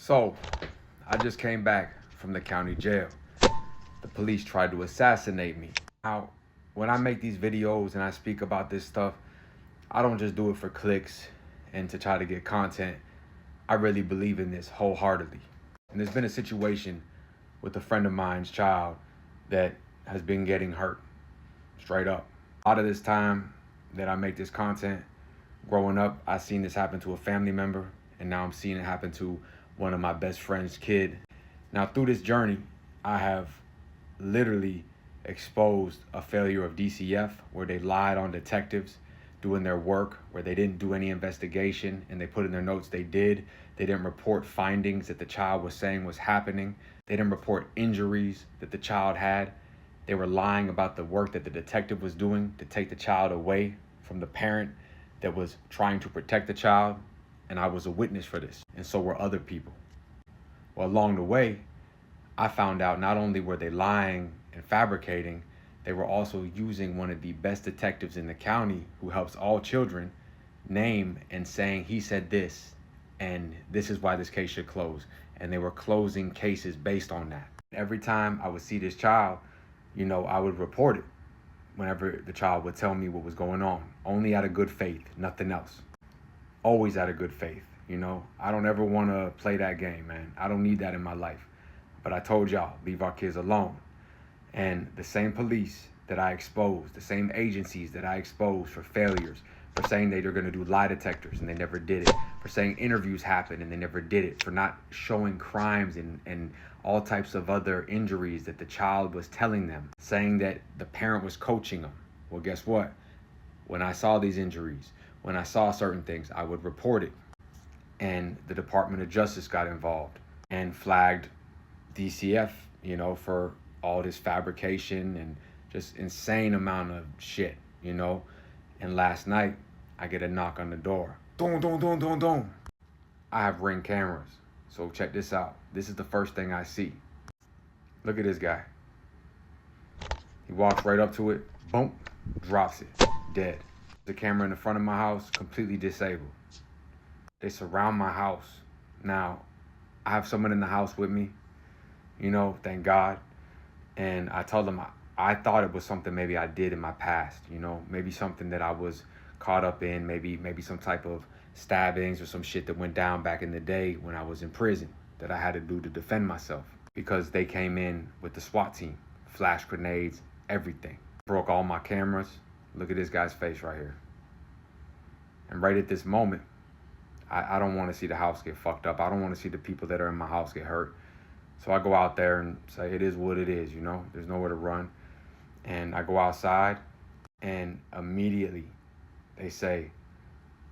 So, I just came back from the county jail. The police tried to assassinate me. Now, when I make these videos and I speak about this stuff, I don't just do it for clicks and to try to get content. I really believe in this wholeheartedly. And there's been a situation with a friend of mine's child that has been getting hurt, straight up. A lot of this time that I make this content, growing up, I seen this happen to a family member, and now I'm seeing it happen to one of my best friend's kid. Now, through this journey, I have literally exposed a failure of DCF where they lied on detectives doing their work, where they didn't do any investigation and they put in their notes they did. They didn't report findings that the child was saying was happening. They didn't report injuries that the child had. They were lying about the work that the detective was doing to take the child away from the parent that was trying to protect the child. And I was a witness for this, and so were other people. Well, along the way, I found out not only were they lying and fabricating, they were also using one of the best detectives in the county who helps all children name and saying he said this, and this is why this case should close. And they were closing cases based on that. Every time I would see this child, I would report it whenever the child would tell me what was going on, only out of good faith, nothing else. Always out of good faith, I don't ever want to play that game, man. I don't need that in my life. But I told y'all, leave our kids alone. And the same police that I exposed, the same agencies that I exposed for failures, for saying that they're going to do lie detectors and they never did it, for saying interviews happened and they never did it, for not showing crimes and all types of other injuries that the child was telling them, saying that the parent was coaching them. Well, guess what? When I saw these injuries, when I saw certain things, I would report it. And the Department of Justice got involved and flagged DCF, for all this fabrication and just insane amount of shit, And last night, I get a knock on the door. Dong, dong, dong, dong, dong. I have Ring cameras. So check this out. This is the first thing I see. Look at this guy. He walks right up to it, boom, drops it, dead. The camera in the front of my house, completely disabled. They surround my house. Now, I have someone in the house with me, thank God. And I told them I thought it was something maybe I did in my past, maybe something that I was caught up in, maybe some type of stabbings or some shit that went down back in the day when I was in prison that I had to do to defend myself, because they came in with the SWAT team, flash grenades, everything. Broke all my cameras. Look at this guy's face right here. And right at this moment, I don't want to see the house get fucked up. I don't want to see the people that are in my house get hurt. So I go out there and say, it is what it is, There's nowhere to run. And I go outside, and immediately they say,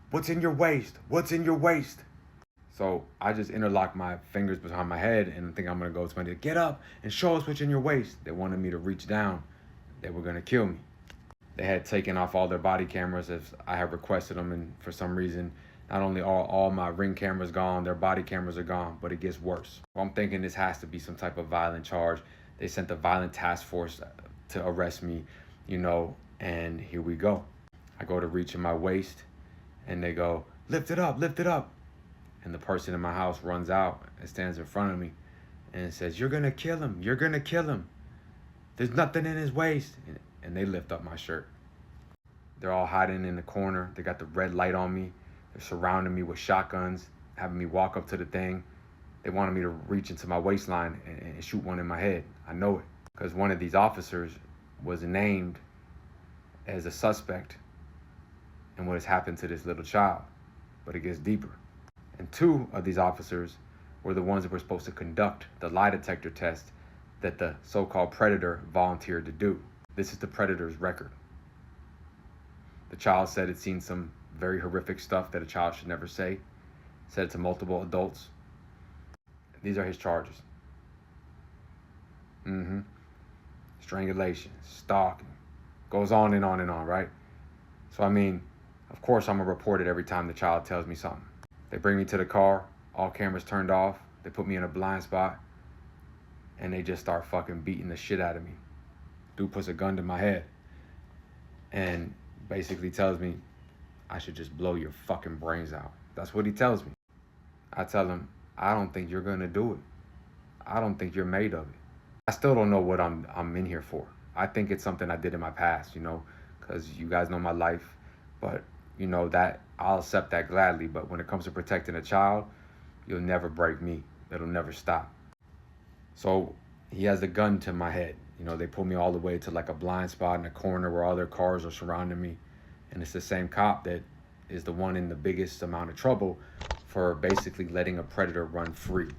"What's in your waist? What's in your waist?" So I just interlock my fingers behind my head and think I'm going to go to somebody, get up and show us what's in your waist. They wanted me to reach down. They were going to kill me. They had taken off all their body cameras as I had requested them, and for some reason, not only are all my Ring cameras gone, their body cameras are gone, but it gets worse. Well, I'm thinking this has to be some type of violent charge. They sent the violent task force to arrest me, and here we go. I go to reach in my waist, and they go, lift it up, lift it up. And the person in my house runs out and stands in front of me and says, "You're going to kill him. You're going to kill him. There's nothing in his waist." And they lift up my shirt. They're all hiding in the corner. They got the red light on me. They're surrounding me with shotguns, having me walk up to the thing. They wanted me to reach into my waistline and shoot one in my head. I know it, because one of these officers was named as a suspect in what has happened to this little child. But it gets deeper. And two of these officers were the ones that were supposed to conduct the lie detector test that the so-called predator volunteered to do. This is the predator's record. The child said it's seen some very horrific stuff that a child should never say. Said it to multiple adults. These are his charges. Strangulation, stalking, goes on and on and on, right? So of course I'm gonna report it every time the child tells me something. They bring me to the car, all cameras turned off. They put me in a blind spot, and they just start fucking beating the shit out of me. Dude puts a gun to my head and basically tells me I should just blow your fucking brains out. That's what he tells me. I tell him, I don't think you're gonna do it. I don't think you're made of it. I still don't know what I'm in here for. I think it's something I did in my past, because you guys know my life. But that I'll accept that gladly. But when it comes to protecting a child, you'll never break me. It'll never stop. So he has the gun to my head. They pull me all the way to like a blind spot in a corner where all their cars are surrounding me. And it's the same cop that is the one in the biggest amount of trouble for basically letting a predator run free.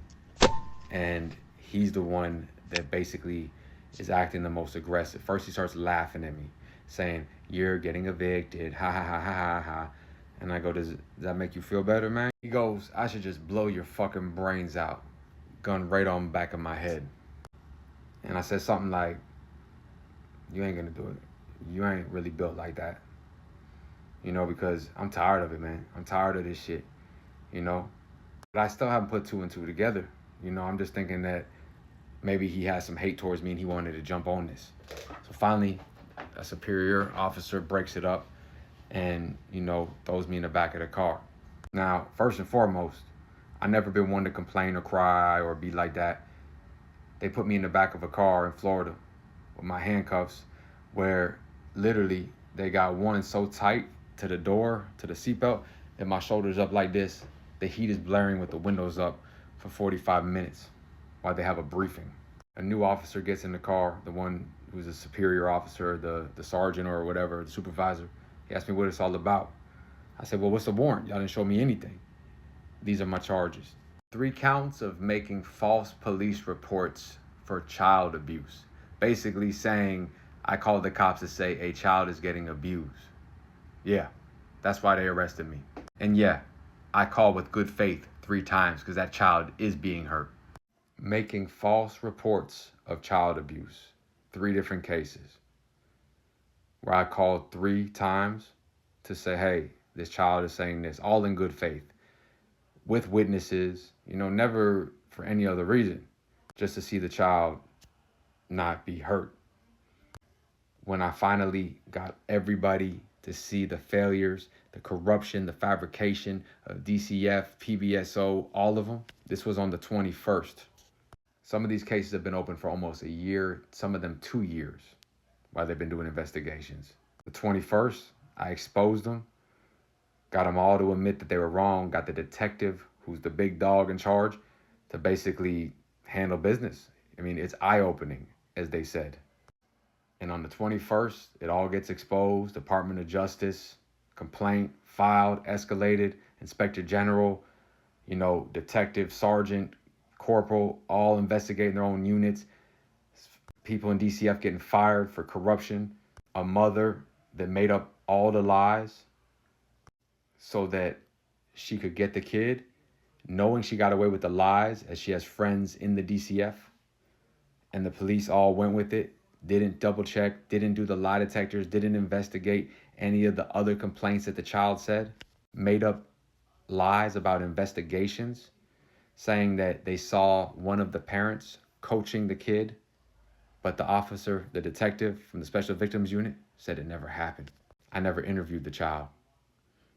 And he's the one that basically is acting the most aggressive. First, he starts laughing at me, saying, "You're getting evicted, ha ha ha ha ha ha." And I go, does that make you feel better, man? He goes, "I should just blow your fucking brains out." Gun right on the back of my head. And I said something like, "You ain't gonna do it. You ain't really built like that." Because I'm tired of it, man. I'm tired of this shit, you know? But I still haven't put two and two together. I'm just thinking that maybe he has some hate towards me and he wanted to jump on this. So finally, a superior officer breaks it up and, throws me in the back of the car. Now, first and foremost, I never been one to complain or cry or be like that. They put me in the back of a car in Florida with my handcuffs where literally they got one so tight to the door, to the seatbelt, that my shoulder's up like this. The heat is blaring with the windows up for 45 minutes while they have a briefing. A new officer gets in the car, the one who's a superior officer, the sergeant or whatever, the supervisor. He asked me what it's all about. I said, "Well, what's the warrant? Y'all didn't show me anything." "These are my charges. 3 counts of making false police reports for child abuse." Basically saying I called the cops to say a child is getting abused. Yeah, that's why they arrested me. And yeah, I called with good faith 3 times because that child is being hurt. Making false reports of child abuse. 3 different cases where I called 3 times to say, hey, this child is saying this, all in good faith, with witnesses, never for any other reason, just to see the child not be hurt. When I finally got everybody to see the failures, the corruption, the fabrication of DCF, PBSO, all of them, this was on the 21st. Some of these cases have been open for almost a year, some of them 2 years, while they've been doing investigations. The 21st, I exposed them, got them all to admit that they were wrong, got the detective, who's the big dog in charge, to basically handle business. I mean, it's eye-opening, as they said. And on the 21st, it all gets exposed. Department of Justice, complaint filed, escalated, Inspector General, detective, sergeant, corporal, all investigating their own units. People in DCF getting fired for corruption. A mother that made up all the lies so that she could get the kid, knowing she got away with the lies as she has friends in the DCF. And the police all went with it, didn't double check, didn't do the lie detectors, didn't investigate any of the other complaints that the child said, made up lies about investigations, saying that they saw one of the parents coaching the kid, but the officer, the detective from the Special Victims Unit, said it never happened. I never interviewed the child.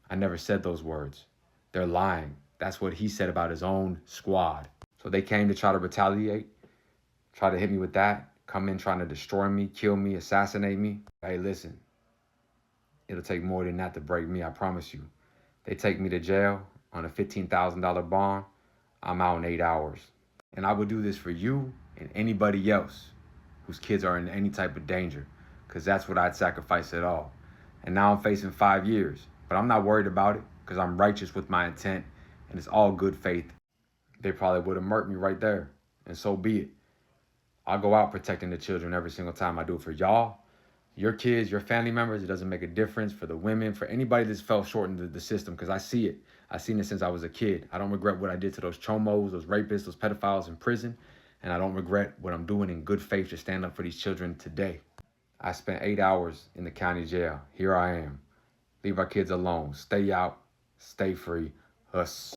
I never said those words. They're lying. That's what he said about his own squad. So they came to try to retaliate, try to hit me with that, come in trying to destroy me, kill me, assassinate me. Hey, listen, it'll take more than that to break me, I promise you. They take me to jail on a $15,000 bond, I'm out in 8 hours. And I would do this for you and anybody else whose kids are in any type of danger, because that's what I'd sacrifice at all. And now I'm facing 5 years, but I'm not worried about it because I'm righteous with my intent and it's all good faith. They probably would have murked me right there, and so be it. I'll go out protecting the children every single time I do it for y'all, your kids, your family members. It doesn't make a difference for the women, for anybody that's fell short in the system, because I see it. I've seen it since I was a kid. I don't regret what I did to those chomos, those rapists, those pedophiles in prison, and I don't regret what I'm doing in good faith to stand up for these children today. I spent 8 hours in the county jail. Here I am. Leave our kids alone. Stay out. Stay free. Us.